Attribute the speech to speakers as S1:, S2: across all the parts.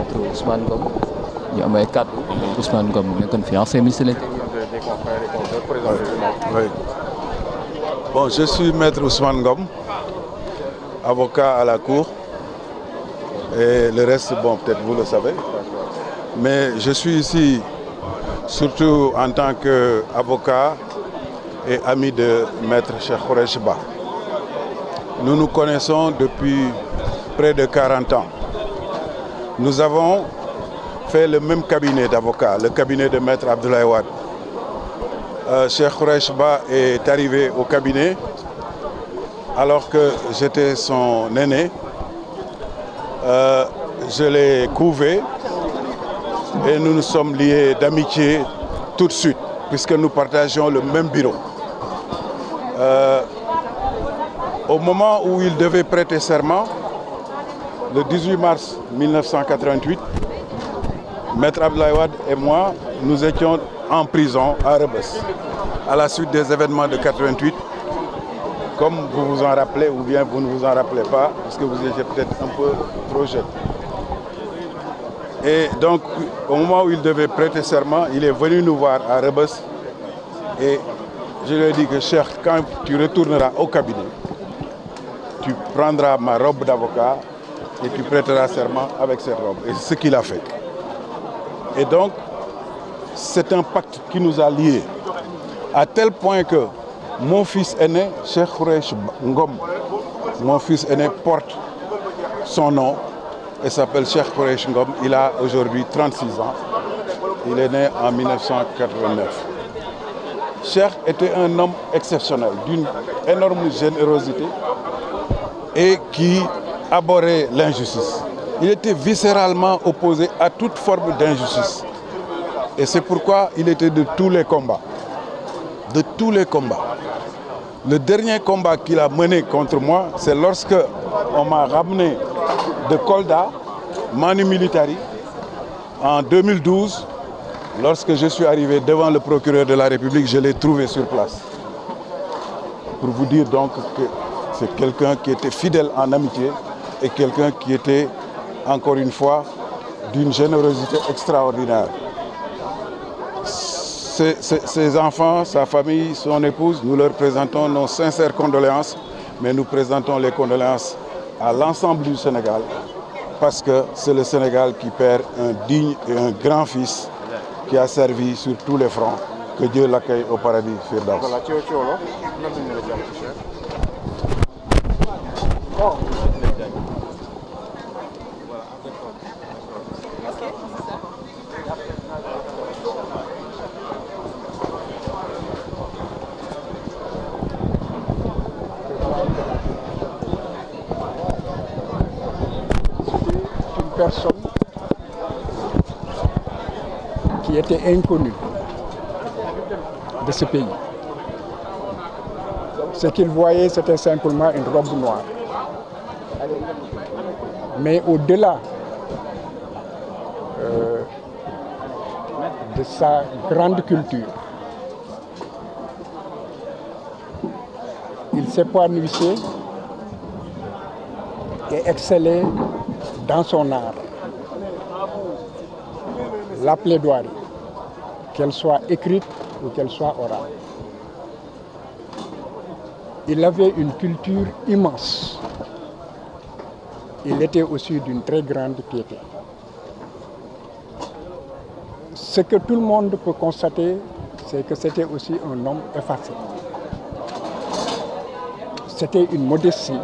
S1: maître Ousmane Ngom ñu am ay kàddu Ousmane Ngom nekkoon fi ancien ministre de l'Intérieur.
S2: Oui. Bon, je suis maître Ousmane Ngom, avocat à la cour. Et le reste, bon, peut-être vous le savez. Mais je suis ici surtout en tant qu'avocat et ami de maître Cheikh Khoureyssi Ba. Nous nous connaissons depuis près de 40 ans. Nous avons fait le même cabinet d'avocats, le cabinet de maître Abdoulaye Wade. Cheikh Khoureyssi Ba est arrivé au cabinet alors que j'étais son aîné. Je l'ai couvé et nous nous sommes liés d'amitié tout de suite, puisque nous partageons le même bureau. Au moment où il devait prêter serment, le 18 mars 1988, maître Abdoulaye Wade et moi, nous étions en prison à Rebeuss, à la suite des événements de 88. Comme vous vous en rappelez, ou bien vous ne vous en rappelez pas, parce que vous étiez peut-être un peu trop jeune. Et donc, au moment où il devait prêter serment, il est venu nous voir à Rebeuss. Et je lui ai dit que, Cheikh, quand tu retourneras au cabinet, tu prendras ma robe d'avocat et tu prêteras serment avec cette robe. Et c'est ce qu'il a fait. Et donc, c'est un pacte qui nous a liés, à tel point que mon fils aîné, Cheikh Khoureyssi Ngom, mon fils aîné porte son nom et s'appelle Cheikh Khoureyssi Ngom. Il a aujourd'hui 36 ans. Il est né en 1989. Cheikh était un homme exceptionnel, d'une énorme générosité et qui abhorrait l'injustice. Il était viscéralement opposé à toute forme d'injustice. Et c'est pourquoi il était de tous les combats. De tous les combats. Le dernier combat qu'il a mené contre moi, c'est lorsque on m'a ramené de Kolda, Manu Militari, en 2012. Lorsque je suis arrivé devant le procureur de la République, je l'ai trouvé sur place. Pour vous dire donc que c'est quelqu'un qui était fidèle en amitié et quelqu'un qui était, encore une fois, d'une générosité extraordinaire. Ses enfants, sa famille, son épouse, nous leur présentons nos sincères condoléances, mais nous présentons les condoléances à l'ensemble du Sénégal, parce que c'est le Sénégal qui perd un digne et un grand fils qui a servi sur tous les fronts. Que Dieu l'accueille au paradis Firdaus.
S3: Personne qui était inconnue de ce pays. Ce qu'il voyait, c'était simplement une robe noire. Mais au-delà de sa grande culture, il s'épanouissait et excellait dans son art. La plaidoirie, qu'elle soit écrite ou qu'elle soit orale. Il avait une culture immense. Il était aussi d'une très grande piété. Ce que tout le monde peut constater, c'est que c'était aussi un homme effacé. C'était une modestie,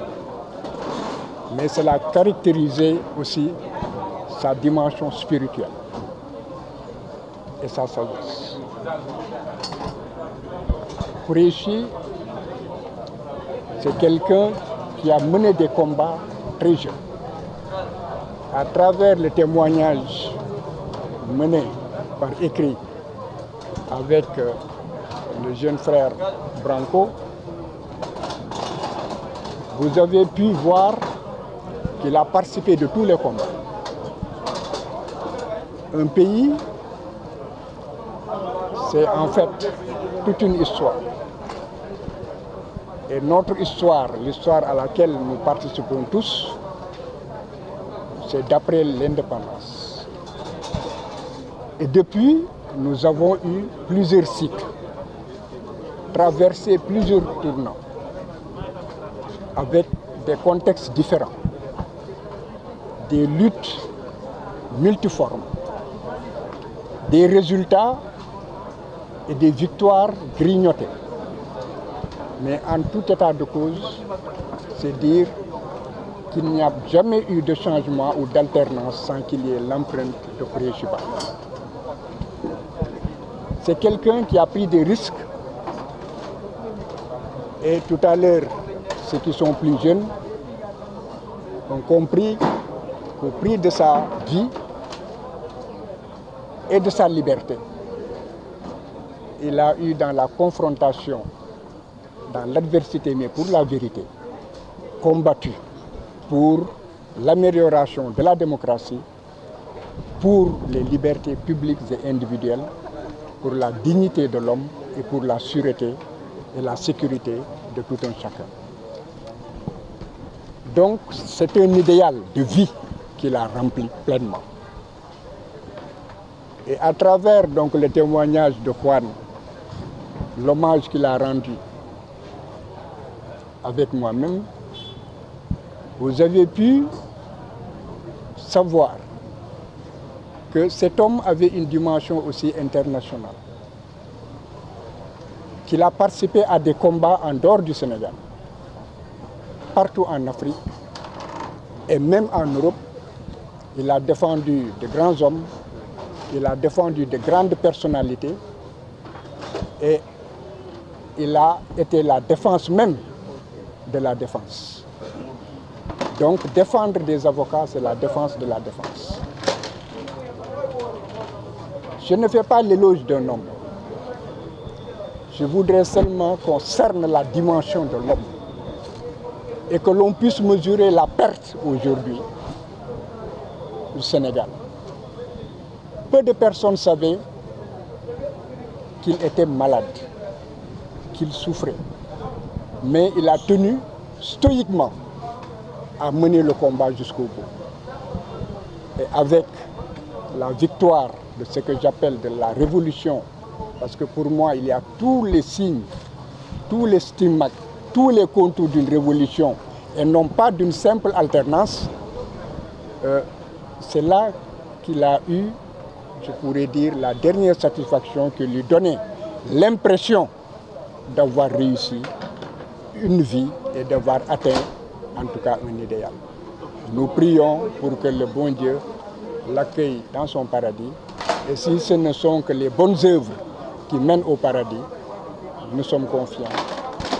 S3: mais cela caractérisait aussi sa dimension spirituelle et sa sagesse. Khoureyssi, c'est quelqu'un qui a mené des combats très jeunes. À travers les témoignages menés par écrit avec le jeune frère Branco, vous avez pu voir qu'il a participé de tous les combats. Un pays, c'est en fait toute une histoire. Et notre histoire, l'histoire à laquelle nous participons tous, c'est d'après l'indépendance. Et depuis, nous avons eu plusieurs cycles, traversé plusieurs tournants, avec des contextes différents, des luttes multiformes, des résultats et des victoires grignotées. Mais en tout état de cause, c'est dire qu'il n'y a jamais eu de changement ou d'alternance sans qu'il y ait l'empreinte de Préchiba. C'est quelqu'un qui a pris des risques. Et tout à l'heure, ceux qui sont plus jeunes ont compris qu'au prix de sa vie et de sa liberté, il a eu dans la confrontation, dans l'adversité, mais pour la vérité, combattu pour l'amélioration de la démocratie, pour les libertés publiques et individuelles, pour la dignité de l'homme et pour la sûreté et la sécurité de tout un chacun. Donc c'est un idéal de vie qu'il a rempli pleinement. Et à travers donc le témoignage de Juan, l'hommage qu'il a rendu avec moi-même, vous avez pu savoir que cet homme avait une dimension aussi internationale, qu'il a participé à des combats en dehors du Sénégal, partout en Afrique et même en Europe. Il a défendu de grands hommes, il a défendu de grandes personnalités et il a été la défense même de la défense. Donc défendre des avocats, c'est la défense de la défense. Je ne fais pas l'éloge d'un homme. Je voudrais seulement qu'on cerne la dimension de l'homme et que l'on puisse mesurer la perte aujourd'hui du Sénégal. Peu de personnes savaient qu'il était malade, qu'il souffrait. Mais il a tenu stoïquement à mener le combat jusqu'au bout. Et avec la victoire de ce que j'appelle de la révolution, parce que pour moi, il y a tous les signes, tous les stigmates, tous les contours d'une révolution et non pas d'une simple alternance, c'est là qu'il a eu, je pourrais dire, la dernière satisfaction qui lui donnait l'impression d'avoir réussi une vie et d'avoir atteint en tout cas un idéal. Nous prions pour que le bon Dieu l'accueille dans son paradis. Et si ce ne sont que les bonnes œuvres qui mènent au paradis, nous sommes confiants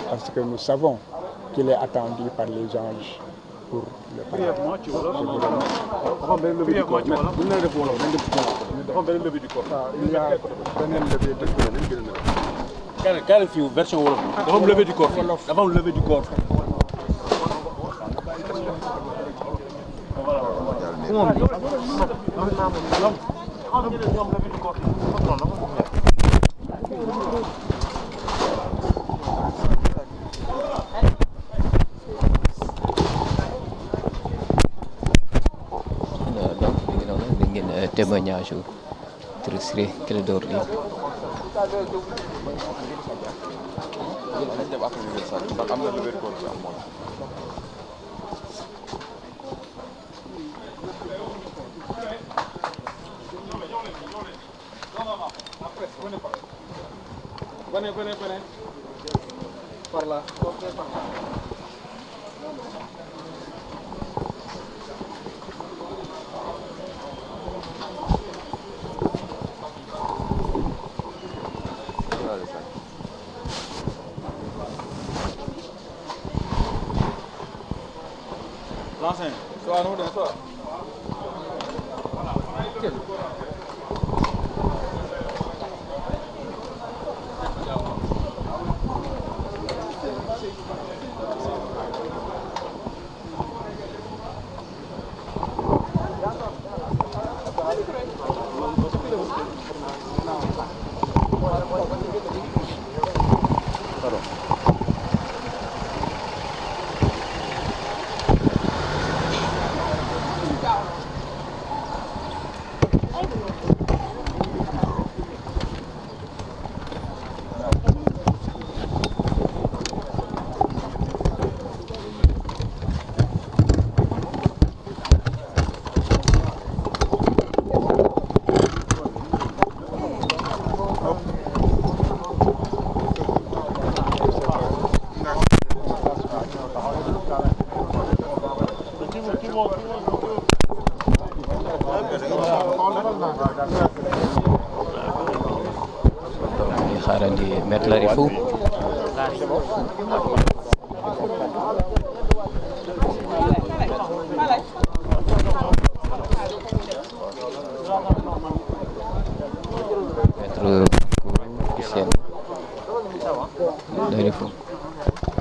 S3: parce que nous savons qu'il est attendu par les anges pour le paradis. Il y a une levée du corps.
S4: Quelle version wolof dafa am levée du corps dafa am levée du corps.
S1: Témoignage Ciré Clédor Ly.
S4: Venez. Par là. L'ancien, soit à nous, soit.
S1: di xaarandi Maître Larifou.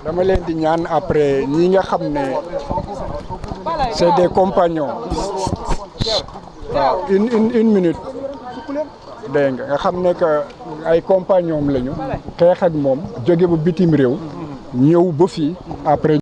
S3: dama leen di ñaan après ñi nga xam ne c'est des compagnons waaw une minute dégg nga xam ne que ay compagnons lañu xeex ak moom jóge ba bitim réew ñëw ba fii après